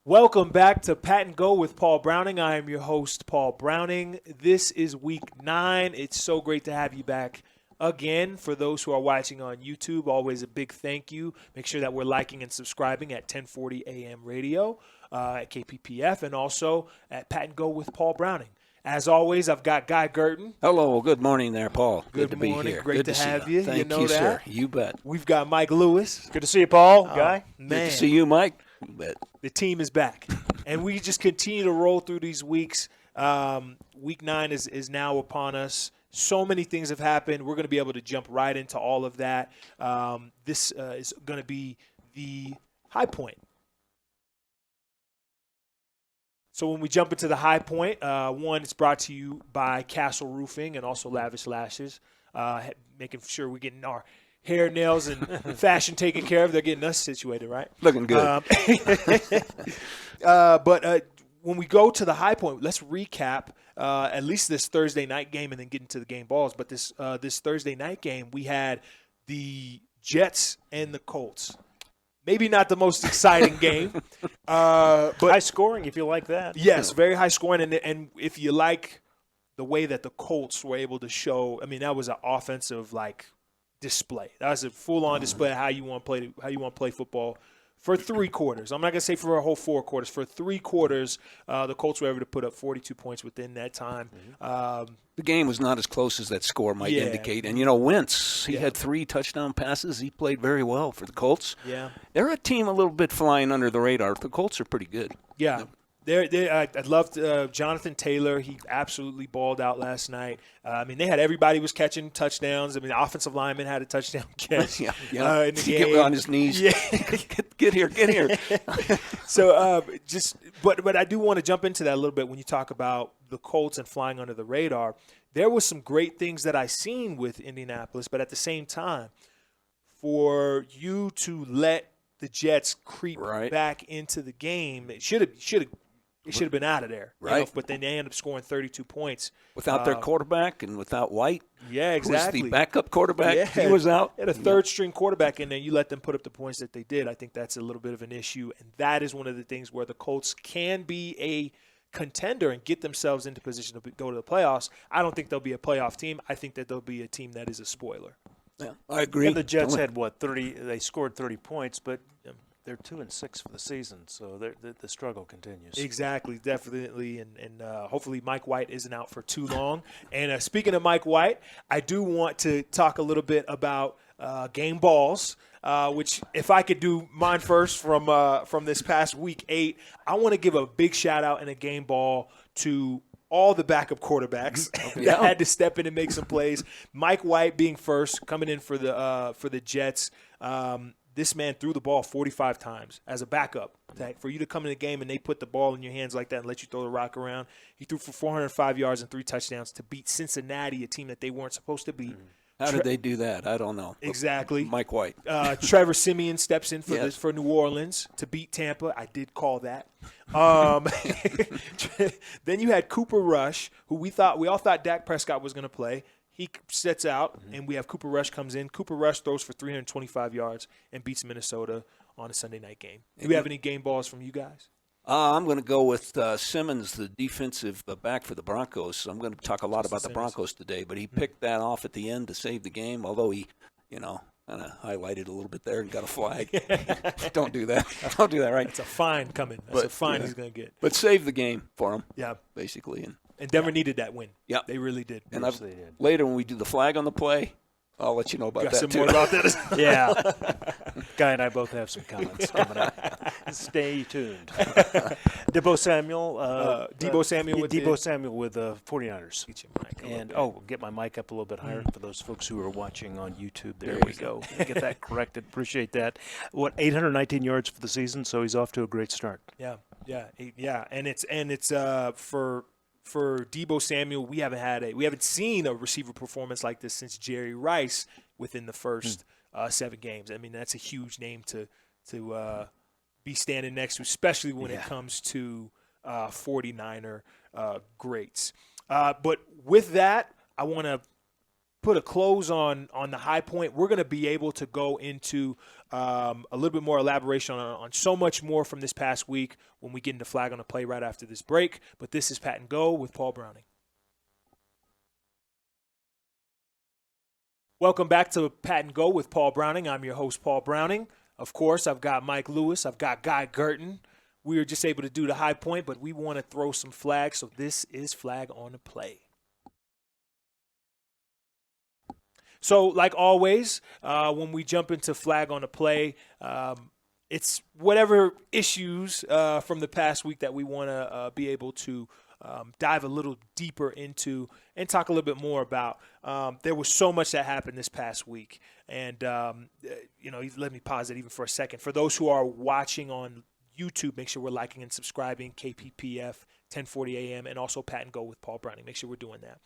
Welcome back to Pat and Go with Paul Browning. I am your host, Paul Browning. This is week 9. It's so great to have you back again. For those who are watching on YouTube, always a big thank you. Make sure that we're liking and subscribing at 1040 AM radio at KPPF and also at Pat and Go with Paul Browning. As always, I've got Guy Girtin. Hello. Good morning there, Paul. Good to be here. Great to have you. Thank you, you, sir. That. You bet. We've got Mike Lewis. Good to see you, Paul. Guy. Man. Good to see you, Mike. You bet. The team is back. And we just continue to roll through these weeks. Week 9 is now upon us. So many things have happened. We're going to be able to jump right into all of that. This is going to be the high point. So when we jump into the high point, one, it's brought to you by Castle Roofing and also Lavish Lashes, making sure we're getting our hair, nails, and fashion taken care of. They're getting us situated, right? Looking good. But when we go to the high point, let's recap at least this Thursday night game and then get into the game balls. But this Thursday night game, we had the Jets and the Colts. Maybe not the most exciting game. But high scoring, if you like that. Yes, very high scoring. And if you like the way that the Colts were able to show, I mean, that was an offensive, display. That was a full-on display of how you want to play football for 3 quarters. I'm not going to say for a whole 4 quarters. For 3 quarters, the Colts were able to put up 42 points within that time. The game was not as close as that score might indicate. And, Wentz, he had 3 touchdown passes. He played very well for the Colts. Yeah. They're a team a little bit flying under the radar. The Colts are pretty good. Yeah. I loved Jonathan Taylor. He absolutely balled out last night. They had everybody was catching touchdowns. The offensive lineman had a touchdown catch in the game. Get on his knees. Yeah. get here. So but I do want to jump into that a little bit when you talk about the Colts and flying under the radar. There was some great things that I seen with Indianapolis, but at the same time, for you to let the Jets creep back into the game, it should have been out of there. Right. But then they end up scoring 32 points. Without their quarterback and without White. Yeah, exactly. Who was the backup quarterback. Yeah. He was out. They had a third-string quarterback in there. You let them put up the points that they did. I think that's a little bit of an issue, and that is one of the things where the Colts can be a contender and get themselves into position to go to the playoffs. I don't think they'll be a playoff team. I think that they'll be a team that is a spoiler. Yeah, I agree. And the Jets had, 30? They scored 30 points, but they're 2-6 for the season, so the struggle continues. Exactly, definitely, and hopefully Mike White isn't out for too long. And speaking of Mike White, I do want to talk a little bit about game balls, which if I could do mine first from this past week 8, I want to give a big shout out and a game ball to all the backup quarterbacks that had to step in and make some plays. Mike White being first, coming in for the Jets. This man threw the ball 45 times as a backup. For you to come in the game and they put the ball in your hands like that and let you throw the rock around. He threw for 405 yards and 3 touchdowns to beat Cincinnati, a team that they weren't supposed to beat. How did they do that? I don't know. Exactly. Mike White. Trevor Siemian steps in for New Orleans to beat Tampa. I did call that. Then you had Cooper Rush, who we all thought Dak Prescott was going to play. He sets out, and we have Cooper Rush comes in. Cooper Rush throws for 325 yards and beats Minnesota on a Sunday night game. Do we have any game balls from you guys? I'm going to go with Simmons, the defensive back for the Broncos. I'm going to talk a lot about the Broncos today, but he picked that off at the end to save the game, although he, kind of highlighted a little bit there and got a flag. Don't do that. Don't do that, right? It's a fine coming. That's a fine he's going to get. But save the game for him, basically. And Denver needed that win. Yeah. They really did. And later when we do the flag on the play, I'll let you know about that, too. More about that? Yeah. Guy and I both have some comments coming up. Stay tuned. Debo Samuel with the 49ers. And get my mic up a little bit higher for those folks who are watching on YouTube. There we go. Get that corrected. Appreciate that. 819 yards for the season, so he's off to a great start. Yeah. And it's for Debo Samuel, we haven't seen a receiver performance like this since Jerry Rice within the first 7 games. I mean, that's a huge name to be standing next to, especially when it comes to 49er greats. But with that, I want to put a close on the high point. We're going to be able to go into a little bit more elaboration on so much more from this past week when we get into Flag on the Play right after this break. But this is Pat and Go with Paul Browning. Welcome back to Pat and Go with Paul Browning. I'm your host, Paul Browning. Of course, I've got Mike Lewis. I've got Guy Girtin. We were just able to do the high point, but we want to throw some flags, so this is Flag on the Play. So, like always, when we jump into Flag on the Play, it's whatever issues from the past week that we want to be able to dive a little deeper into and talk a little bit more about. There was so much that happened this past week. And, let me pause it even for a second. For those who are watching on YouTube, make sure we're liking and subscribing, KPPF 1040 AM, and also Pat and Go with Paul Browning. Make sure we're doing that.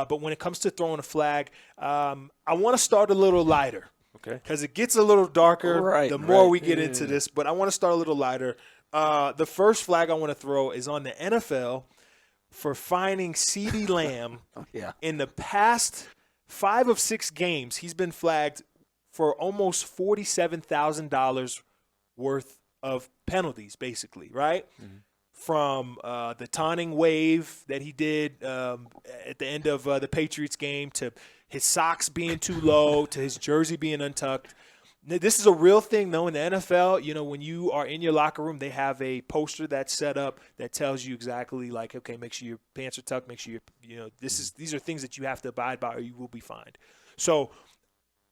But when it comes to throwing a flag, I want to start a little lighter. Okay. Because it gets a little darker the more we get into this. But I want to start a little lighter. The first flag I want to throw is on the NFL for finding CeeDee Lamb. In the past 5 of 6 games, he's been flagged for almost $47,000 worth of penalties, basically, right? Mm-hmm. From the taunting wave that he did at the end of the Patriots game, to his socks being too low, to his jersey being untucked. This is a real thing, though, in the NFL. When you are in your locker room, they have a poster that's set up that tells you exactly, like, okay, make sure your pants are tucked, make sure these are things that you have to abide by or you will be fined. So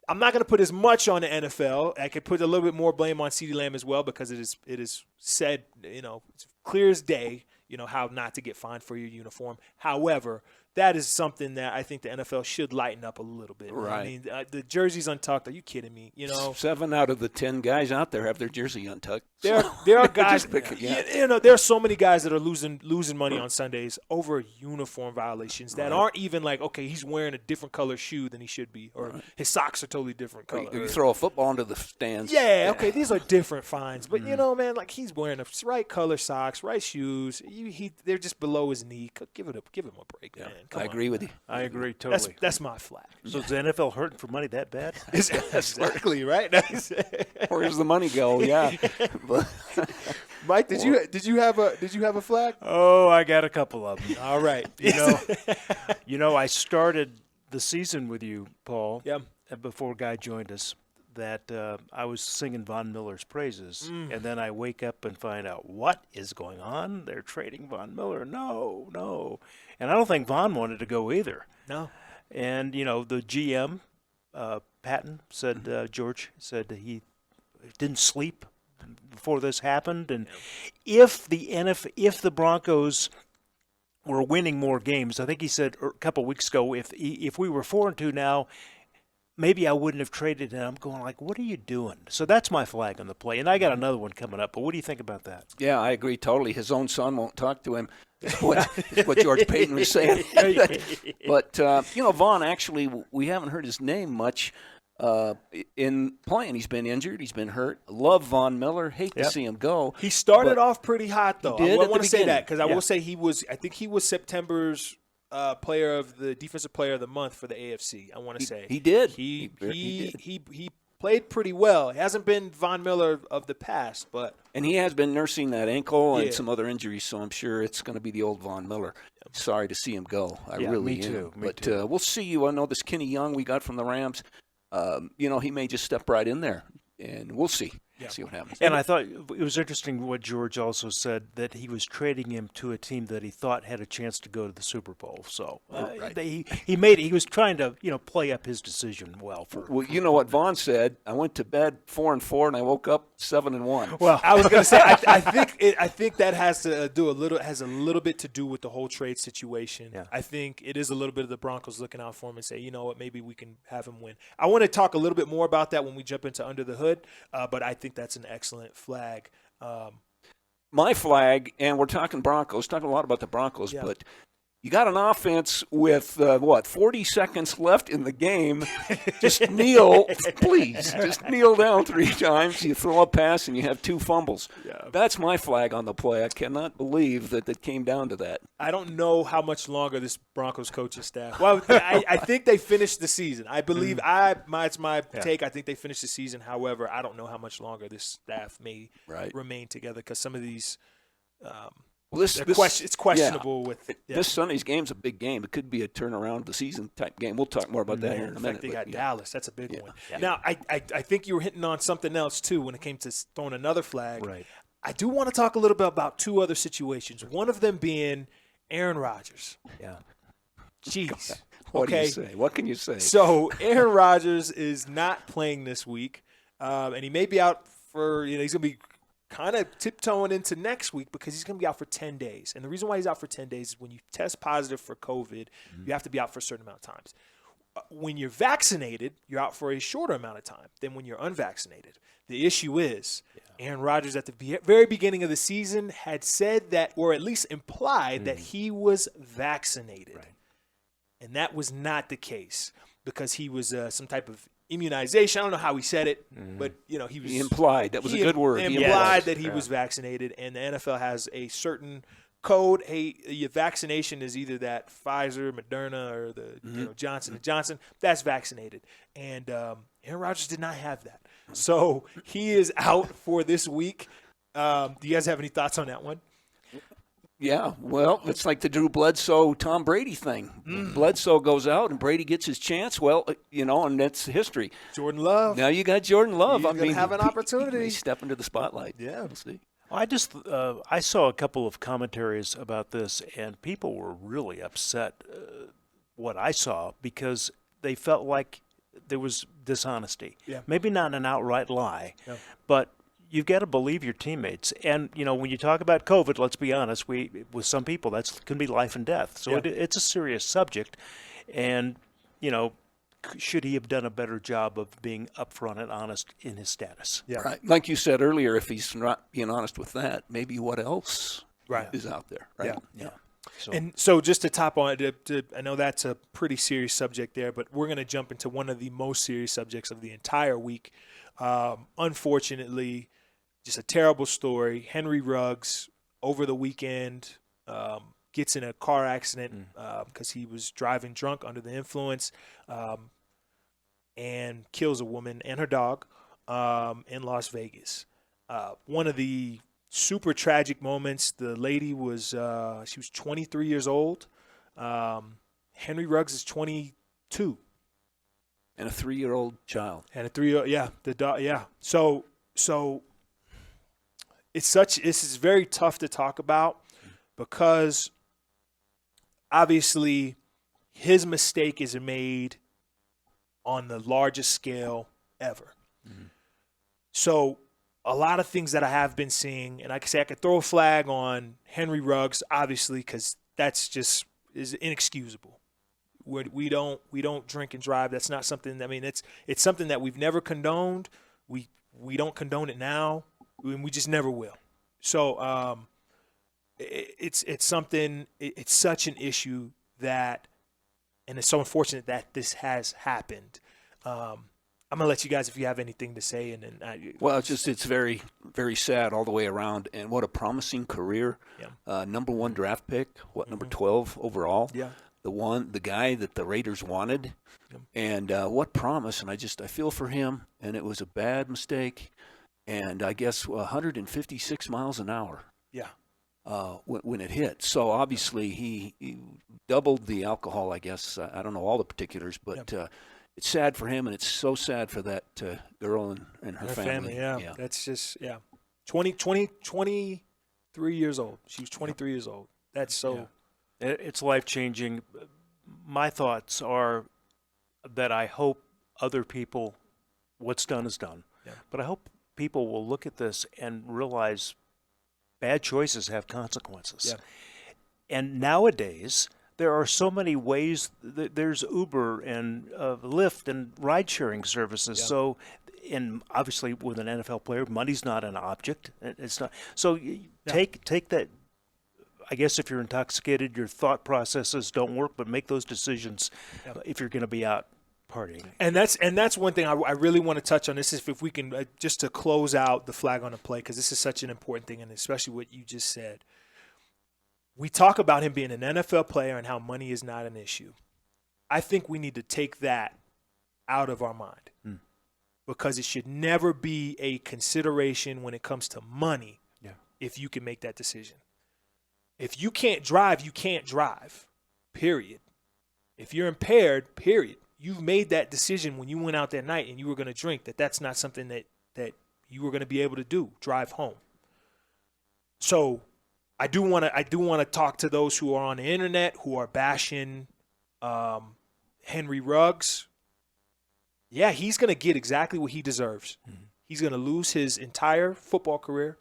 I'm not going to put as much on the NFL. I could put a little bit more blame on CeeDee Lamb as well, because it is said, it's clear as day, how not to get fined for your uniform. However, that is something that I think the NFL should lighten up a little bit. Right. I mean, the jersey's untucked. Are you kidding me? 7 out of the 10 guys out there have their jersey untucked. There are guys. There are so many guys that are losing money on Sundays over uniform violations that aren't even like, okay, he's wearing a different color shoe than he should be, or his socks are totally different color. You throw a football into the stands. Yeah, okay, these are different fines, but man, like, he's wearing the right color socks, right shoes. They're just below his knee. Give him a break, man. I agree with you. I agree totally. That's my flag. So is the NFL hurting for money that bad? Exactly, right? Where's the money go? Yeah. Mike, did you have a flag? Oh, I got a couple of them. All right. I started the season with you, Paul. Yeah. Before Guy joined us, that I was singing Von Miller's praises, and then I wake up and find out what is going on. They're trading Von Miller. No. And I don't think Von wanted to go either. No. And, the GM, Patton, said, George said he didn't sleep before this happened. And if the Broncos were winning more games, I think he said a couple weeks ago, if we were 4-2 now, maybe I wouldn't have traded. And I'm going like, what are you doing? So that's my flag on the play. And I got another one coming up. But what do you think about that? Yeah, I agree totally. His own son won't talk to him. What George Payton was saying. But, Vaughn, actually, we haven't heard his name much in playing. He's been injured. He's been hurt. Love Von Miller. Hate to see him go. He started off pretty hot, though. I want to say that, because I will say I think he was September's defensive player of the month for the AFC. I want to say he did. He played pretty well. It hasn't been Von Miller of the past, and he has been nursing that ankle and some other injuries, so I'm sure it's going to be the old Von Miller. Sorry to see him go. I really am. Me too. We'll see. I know this Kenny Young we got from the Rams. He may just step right in there, and we'll see. See what happens. And I thought it was interesting what George also said, that he was trading him to a team that he thought had a chance to go to the Super Bowl. So he was trying to play up his decision well. Well, you know what Vaughn said? I went to bed 4-4 and I woke up 7-1. Well, I was going to say I think that has a little bit to do with the whole trade situation. Yeah. I think it is a little bit of the Broncos looking out for him and say, you know what, maybe we can have him win. I want to talk a little bit more about that when we jump into Under the Hood, but I think that's an excellent flag. My flag, and we're talking Broncos, talking a lot about the Broncos, but You got an offense with, 40 seconds left in the game. Just kneel, please. Just kneel down 3 times. You throw a pass, and you have 2 fumbles. Yeah. That's my flag on the play. I cannot believe that it came down to that. I don't know how much longer this Broncos coaching staff. Well, I think they finished the season. I believe it's my take. I think they finished the season. However, I don't know how much longer this staff may remain together because some of these it's questionable with this Sunday's game's a big game. It could be a turnaround of the season type game. We'll talk more about that here in a minute. They got Dallas. That's a big one. Yeah. Now, I think you were hitting on something else too when it came to throwing another flag. Right. I do want to talk a little bit about 2 other situations. One of them being Aaron Rodgers. Yeah. Jeez. What do you say? What can you say? So Aaron Rodgers is not playing this week, and he may be out for he's going to be kind of tiptoeing into next week because he's going to be out for 10 days. And the reason why he's out for 10 days is when you test positive for COVID, you have to be out for a certain amount of times. When you're vaccinated, you're out for a shorter amount of time than when you're unvaccinated. The issue is Aaron Rodgers at the very beginning of the season had said that, or at least implied that he was vaccinated. Right. And that was not the case because he was some type of immunization. I don't know how he said it, but he implied. That was a good word. He implied that he was vaccinated, and the NFL has a certain code. Hey, your vaccination is either that Pfizer, Moderna, or the Johnson & Johnson. That's vaccinated, and Aaron Rodgers did not have that, so he is out for this week. Do you guys have any thoughts on that one? Yeah, well, it's like the Drew Bledsoe, Tom Brady thing. Bledsoe goes out and Brady gets his chance. Well, and that's history. Jordan Love. Now you got Jordan Love. He's going to have an opportunity. He step into the spotlight. Yeah. We'll see. I saw a couple of commentaries about this, and people were really upset what I saw because they felt like there was dishonesty. Yeah. Maybe not an outright lie, but you've got to believe your teammates. And, when you talk about COVID, let's be honest, with some people, that's can be life and death. So it's a serious subject. And, should he have done a better job of being upfront and honest in his status? Yeah. Right. Like you said earlier, if he's not being honest with that, maybe what else is out there? Right. Yeah. So just to top on it, I know that's a pretty serious subject there, but we're going to jump into one of the most serious subjects of the entire week. Unfortunately, just a terrible story. Henry Ruggs, over the weekend, gets in a car accident because he was driving drunk under the influence and kills a woman and her dog in Las Vegas. One of the super tragic moments, the lady was she was 23 years old. Henry Ruggs is 22. And a 3-year-old child. And a 3-year-old, the dog, So this is very tough to talk about because obviously his mistake is made on the largest scale ever. Mm-hmm. So a lot of things that I have been seeing, and I can say I could throw a flag on Henry Ruggs, obviously, because that's just is inexcusable. We don't drink and drive. That's not something. It's something that we've never condoned. We don't condone it now, and we just never will. So it's something. It's such an issue that, and it's so unfortunate that this has happened. I'm gonna let you guys if you have anything to say, and then well, it's very, very sad all the way around, and what a promising career. Yeah. Number 1 draft pick, number 12 overall. Yeah. The guy that the Raiders wanted, and what promise. And I feel for him, and it was a bad mistake, and I guess 156 miles an hour. Yeah. When it hit. So obviously he doubled the alcohol, I guess. I don't know all the particulars, but it's sad for him, and it's so sad for that girl and her family. Yeah. That's just, 23 years old. She was 23 years old. That's so. Yeah. It's life-changing. My thoughts are that I hope other people, what's done is done. Yeah. But I hope people will look at this and realize bad choices have consequences. Yeah. And nowadays, there are so many ways. There's Uber and Lyft and ride-sharing services. Yeah. So, and obviously with an NFL player, money's not an object. It's not. So take that I guess if you're intoxicated, your thought processes don't work, but make those decisions if you're going to be out partying. And that's one thing I really want to touch on. This is if we can just to close out the flag on the play, because this is such an important thing, and especially what you just said. We talk about him being an NFL player and how money is not an issue. I think we need to take that out of our mind because it should never be a consideration when it comes to money if you can make that decision. If you can't drive, you can't drive, period. If you're impaired, period. You've made that decision when you went out that night and you were going to drink that's not something that you were going to be able to do, drive home. So I do want to talk to those who are on the internet who are bashing Henry Ruggs. Yeah, he's going to get exactly what he deserves. Mm-hmm. He's going to lose his entire football career,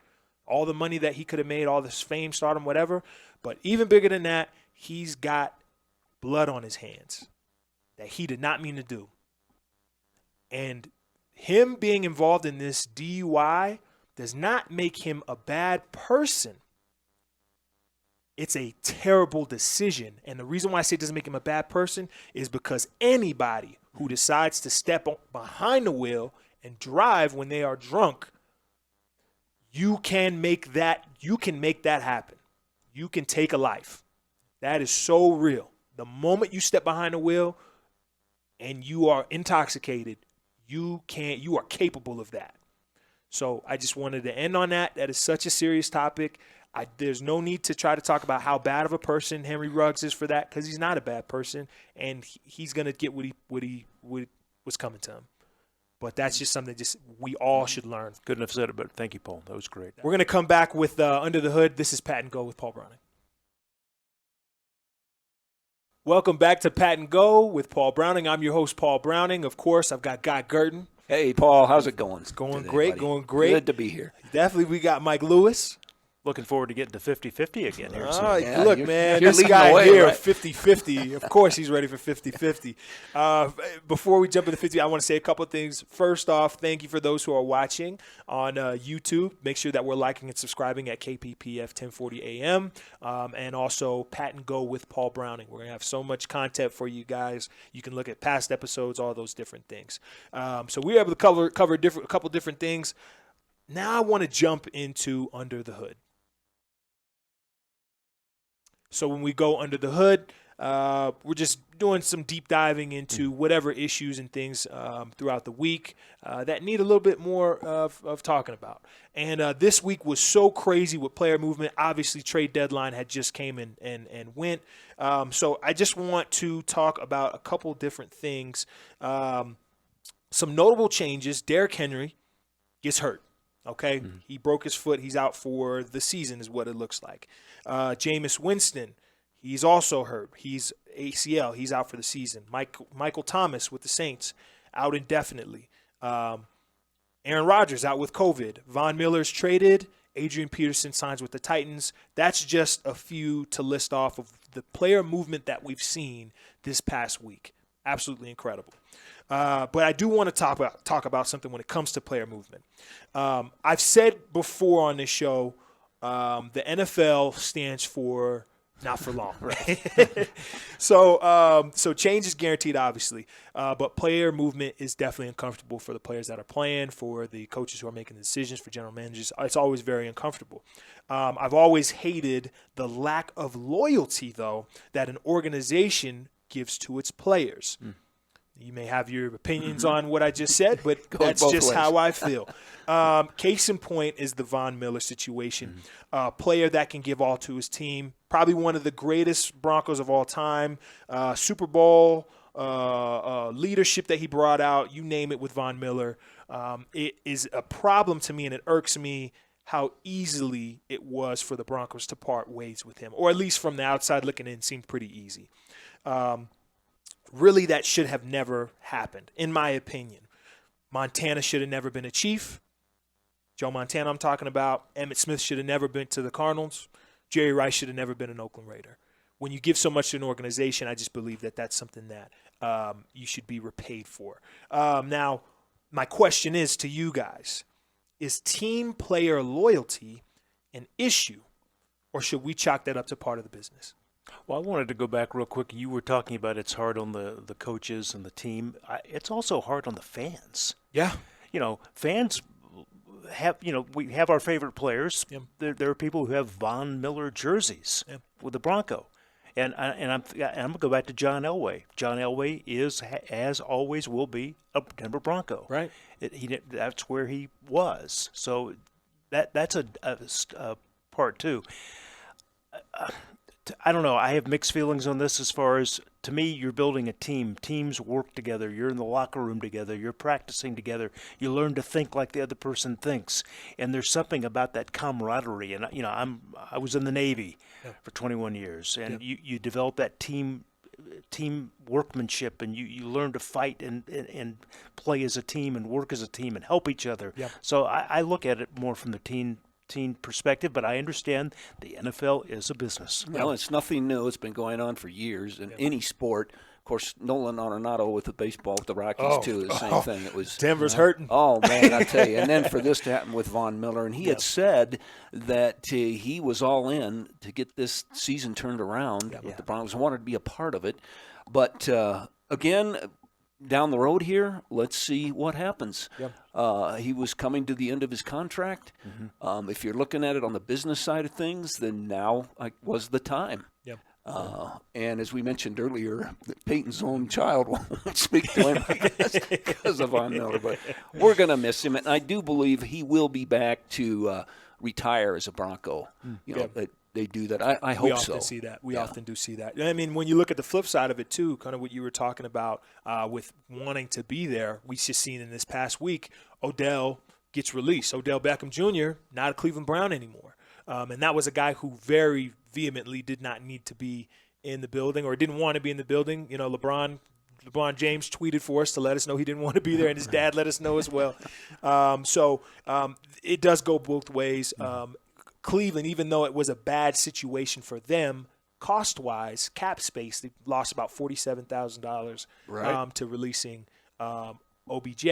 all the money that he could have made, all this fame, stardom, whatever. But even bigger than that, he's got blood on his hands that he did not mean to do. And him being involved in this DUI does not make him a bad person. It's a terrible decision. And the reason why I say it doesn't make him a bad person is because anybody who decides to step behind the wheel and drive when they are drunk, you can make that happen. You can take a life. That is so real. The moment you step behind the wheel and you are intoxicated, you are capable of that. So I just wanted to end on that. That is such a serious topic. There's no need to try to talk about how bad of a person Henry Ruggs is for that, because he's not a bad person, and he's going to get what was coming to him. But that's just something we all should learn. Couldn't have said it, but thank you, Paul. That was great. We're going to come back with Under the Hood. This is Pat and Go with Paul Browning. Welcome back to Pat and Go with Paul Browning. I'm your host, Paul Browning. Of course, I've got Guy Girtin. Hey, Paul. How's it going? It's going today, great, buddy? going great. Good to be here. Definitely, we got Mike Lewis. Looking forward to getting to 50-50 again here soon. Yeah, look, man, you're this leading guy the way, here, right? 50-50. Of course he's ready for 50-50. Before we jump into 50, I want to say a couple of things. First off, thank you for those who are watching on YouTube. Make sure that we're liking and subscribing at KPPF 1040 AM. And also Pat and Go with Paul Browning. We're going to have so much content for you guys. You can look at past episodes, all those different things. So we were able to cover a couple different things. Now I want to jump into Under the Hood. So when we go under the hood, we're just doing some deep diving into whatever issues and things throughout the week that need a little bit more of talking about. And this week was so crazy with player movement. Obviously, trade deadline had just came and went. So I just want to talk about a couple different things. Some notable changes. Derrick Henry gets hurt. Okay, He broke his foot. He's out for the season is what it looks like. Jameis Winston, he's also hurt. He's ACL. He's out for the season. Michael Thomas with the Saints, out indefinitely. Aaron Rodgers out with COVID. Von Miller's traded. Adrian Peterson signs with the Titans. That's just a few to list off of the player movement that we've seen this past week. Absolutely incredible. But I do want to talk about something when it comes to player movement. I've said before on this show, the NFL stands for not for long, right? So change is guaranteed, obviously. But player movement is definitely uncomfortable for the players that are playing, for the coaches who are making the decisions, for general managers. It's always very uncomfortable. I've always hated the lack of loyalty, though, that an organization gives to its players. You may have your opinions on what I just said, but that's just ways. How I feel. Case in point is the Von Miller situation. Player that can give all to his team. Probably one of the greatest Broncos of all time. Super Bowl leadership that he brought out, you name it with Von Miller. It is a problem to me, and it irks me how easily it was for the Broncos to part ways with him. Or at least from the outside looking in, it seemed pretty easy. Really, that should have never happened, in my opinion. Montana should have never been a Chief. Joe Montana I'm talking about. Emmitt Smith should have never been to the Cardinals. Jerry Rice should have never been an Oakland Raider. When you give so much to an organization, I just believe that that's something that you should be repaid for. Now, my question is to you guys, is team player loyalty an issue or should we chalk that up to part of the business? Well, I wanted to go back real quick. You were talking about it's hard on the coaches and the team. It's also hard on the fans. Yeah. Fans have, we have our favorite players. Yep. There are people who have Von Miller jerseys with the Bronco. And I'm going to go back to John Elway. John Elway is, as always, will be a Denver Bronco. Right. That's where he was. So that's a part too. I don't know. I have mixed feelings on this as far as, to me, you're building a team. Teams work together. You're in the locker room together. You're practicing together. You learn to think like the other person thinks. And there's something about that camaraderie. And, I was in the Navy for 21 years. And you develop that team workmanship, and you learn to fight and play as a team and work as a team and help each other. Yep. So I look at it more from the team perspective, but I understand the NFL is a business. Well, it's nothing new. It's been going on for years in any sport. Of course, Nolan Arenado with the baseball with the Rockies too. The same thing. It was Denver's hurting. Oh man, I tell you. And then for this to happen with Von Miller, and he had said that he was all in to get this season turned around with the Broncos. Wanted to be a part of it, but again, down the road here, let's see what happens. Yep. He was coming to the end of his contract. Mm-hmm. If you're looking at it on the business side of things, then now was the time. Yep. And as we mentioned earlier, Peyton's own child won't speak to him, I guess, because of Von Miller. But we're going to miss him, and I do believe he will be back to retire as a Bronco. They do that. I hope so. We often see that. We often do see that. I mean, when you look at the flip side of it, too, kind of what you were talking about with wanting to be there, we just seen in this past week, Odell gets released. Odell Beckham Jr., not a Cleveland Brown anymore. And that was a guy who very vehemently did not need to be in the building or didn't want to be in the building. LeBron James tweeted for us to let us know he didn't want to be there, and his dad let us know as well. So it does go both ways. Cleveland, even though it was a bad situation for them, cost-wise, cap space, they lost about $47,000 to releasing OBJ.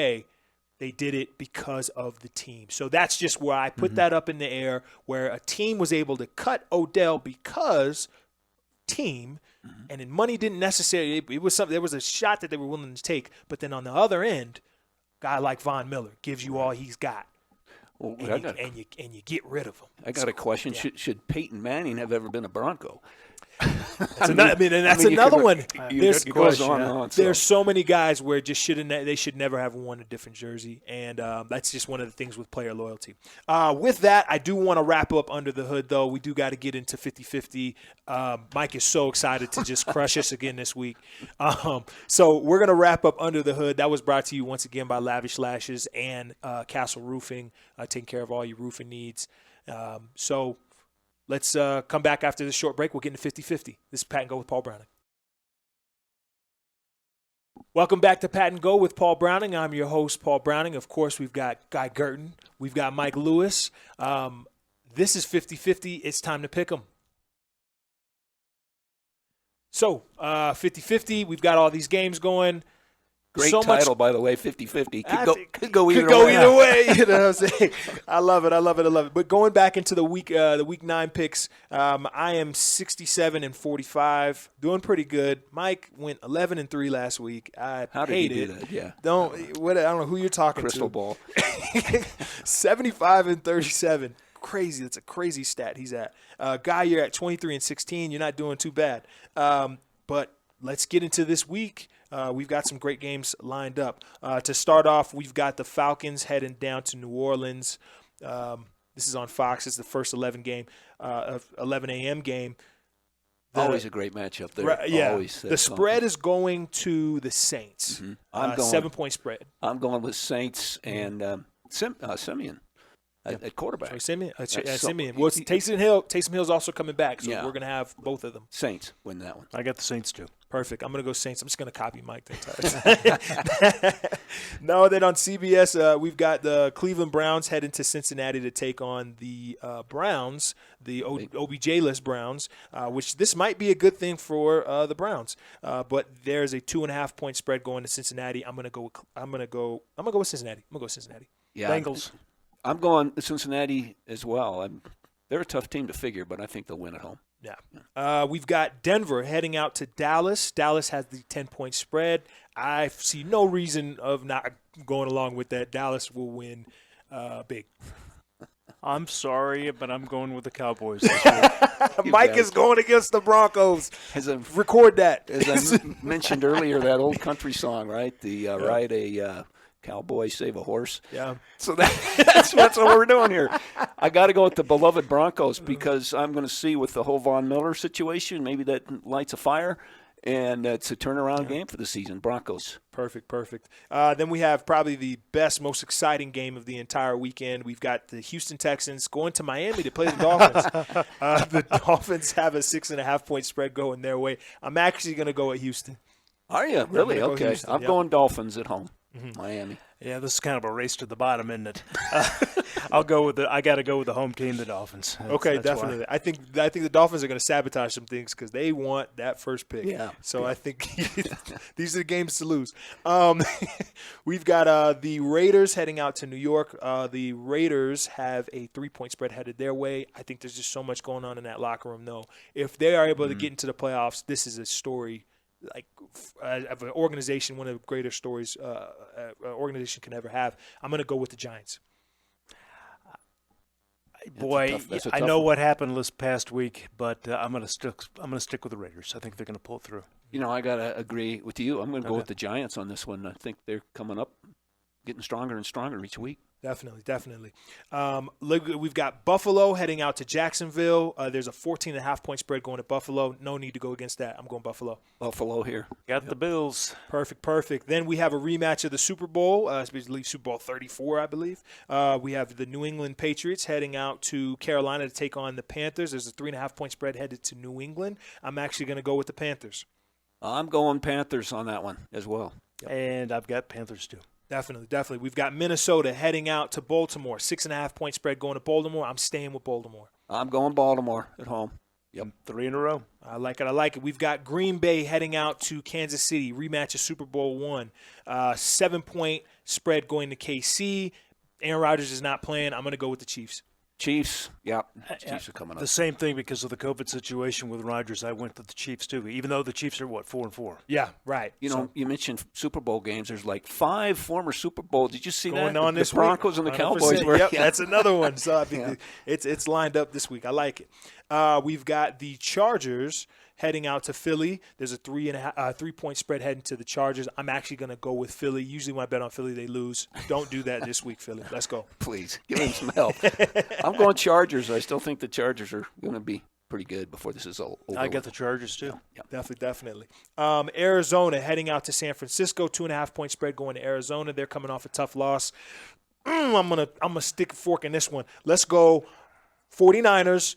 They did it because of the team. So that's just where I put that up in the air, where a team was able to cut Odell because team, and then money didn't necessarily – it was something. There was a shot that they were willing to take. But then on the other end, a guy like Von Miller gives you all he's got. Well, and you get rid of him. I got a question. Yeah. Should Peyton Manning have ever been a Bronco? That's another one. There's so many guys where just they should never have worn a different jersey, and that's just one of the things with player loyalty. With that, I do want to wrap up Under the Hood, though. We do got to get into 50-50. Mike is so excited to just crush us again this week. So we're going to wrap up Under the Hood. That was brought to you once again by Lavish Lashes and Castle Roofing, taking care of all your roofing needs. So let's come back after this short break. We'll get into 50-50. This is Pat and Go with Paul Browning. Welcome back to Pat and Go with Paul Browning. I'm your host, Paul Browning. Of course, we've got Guy Girtin. We've got Mike Lewis. This is 50-50. It's time to pick them. So, 50-50. We've got all these games going. Great so title, much, by the way, 50-50. Could go either way. You know what I'm saying? I love it. But going back into the week 9 picks, I am 67-45, doing pretty good. Mike went 11-3 last week. How did he do that? Yeah. I don't know who you're talking Crystal to. ball. 75-37. Crazy. That's a crazy stat he's at. Guy, you're at 23-16. You're not doing too bad. But let's get into this week. We've got some great games lined up. To start off, we've got the Falcons heading down to New Orleans. This is on Fox. It's the first 11 a.m. game. Always a great matchup there. Always. The spread is going to the Saints. Mm-hmm. I'm going 7-point spread. I'm going with Saints and Simeon. At quarterback. Simeon. Well, Taysom Hill's also coming back, so we're going to have both of them. Saints win that one. I got the Saints too. Perfect. I'm going to go Saints. I'm just going to copy Mike that time. No, then on CBS, we've got the Cleveland Browns heading to Cincinnati to take on the Browns, the OBJ-less Browns, which this might be a good thing for the Browns. But there's a 2.5-point spread going to Cincinnati. I'm going to go with Cincinnati. Yeah. Bengals. I'm going to Cincinnati as well. They're a tough team to figure, but I think they'll win at home. Yeah. We've got Denver heading out to Dallas. Dallas has the 10-point spread. I see no reason of not going along with that. Dallas will win big. I'm sorry, but I'm going with the Cowboys this week. Mike is going against the Broncos. Record that. As I mentioned earlier, that old country song, right? The ride a cowboy, save a horse. Yeah. So that's what we're doing here. I got to go with the beloved Broncos because I'm going to see with the whole Von Miller situation, maybe that lights a fire. And it's a turnaround game for the season, Broncos. Perfect. Then we have probably the best, most exciting game of the entire weekend. We've got the Houston Texans going to Miami to play the Dolphins. The Dolphins have a 6.5-point spread going their way. I'm actually going to go at Houston. Are you? Really? Okay. Houston, I'm going Dolphins at home, Miami. Yeah, this is kind of a race to the bottom, isn't it? I got to go with the home team, the Dolphins. That's definitely. Why. I think the Dolphins are going to sabotage some things because they want that first pick. Yeah. So I think these are the games to lose. We've got the Raiders heading out to New York. The Raiders have a 3-point spread headed their way. I think there's just so much going on in that locker room, though. If they are able to get into the playoffs, this is a story of an organization, one of the greatest stories an organization can ever have. I'm going to go with the Giants. Boy, I know what happened this past week, but I'm going to stick with the Raiders. I think they're going to pull it through. I got to agree with you. I'm going to go with the Giants on this one. I think they're coming up, getting stronger and stronger each week. Definitely. We've got Buffalo heading out to Jacksonville. There's a 14.5-point spread going to Buffalo. No need to go against that. I'm going Buffalo. Buffalo here. Got the Bills. Perfect. Then we have a rematch of the Super Bowl, Super Bowl 34, I believe. We have the New England Patriots heading out to Carolina to take on the Panthers. There's a 3.5-point spread headed to New England. I'm actually going to go with the Panthers. I'm going Panthers on that one as well. Yep. And I've got Panthers too. Definitely. We've got Minnesota heading out to Baltimore. 6.5-point spread going to Baltimore. I'm staying with Baltimore. I'm going Baltimore at home. Yep. 3 in a row. I like it. We've got Green Bay heading out to Kansas City. Rematch of Super Bowl I. 7-point spread going to KC. Aaron Rodgers is not playing. I'm going to go with the Chiefs. Chiefs are coming up. The same thing because of the COVID situation with Rodgers. I went to the Chiefs too, even though the Chiefs are 4-4. Yeah, right. You mentioned Super Bowl games. There's like 5 former Super Bowls. Did you see going that? On this the Broncos week? and the Cowboys were. Yep, that's another one. So I think it's lined up this week. I like it. We've got the Chargers heading out to Philly. There's a 3-point spread heading to the Chargers. I'm actually going to go with Philly. Usually when I bet on Philly, they lose. Don't do that this week, Philly. Let's go. Please, give them some help. I'm going Chargers. I still think the Chargers are going to be pretty good before this is over. I got the Chargers too. Yeah. Definitely. Arizona heading out to San Francisco. 2.5-point spread going to Arizona. They're coming off a tough loss. I'm gonna stick a fork in this one. Let's go 49ers.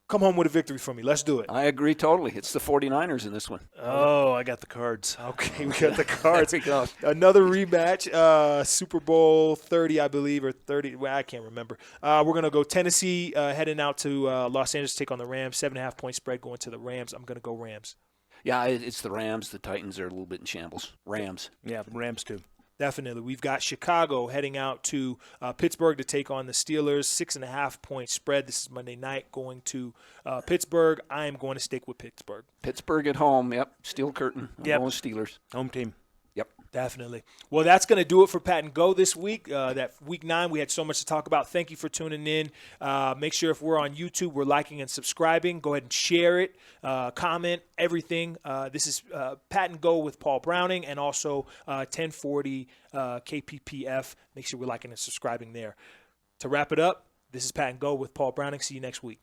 Come home with a victory for me. Let's do it. I agree totally. It's the 49ers in this one. Oh, I got the Cards. Okay, we got the Cards. There we go. Another rematch, Super Bowl 30, I believe, or 30. Well, I can't remember. We're going to go Tennessee heading out to Los Angeles to take on the Rams. 7.5-point spread going to the Rams. I'm going to go Rams. Yeah, it's the Rams. The Titans are a little bit in shambles. Rams. Yeah, Rams too. Definitely. We've got Chicago heading out to Pittsburgh to take on the Steelers. 6.5-point spread. This is Monday night going to Pittsburgh. I am going to stick with Pittsburgh. Pittsburgh at home. Yep. Steel curtain. I'm going Steelers. Home team. Yep. Definitely. Well, that's going to do it for Pat and Go this week. That week 9, we had so much to talk about. Thank you for tuning in. Make sure if we're on YouTube, we're liking and subscribing. Go ahead and share it, comment, everything. This is Pat and Go with Paul Browning and also 1040 KPPF. Make sure we're liking and subscribing there. To wrap it up, this is Pat and Go with Paul Browning. See you next week.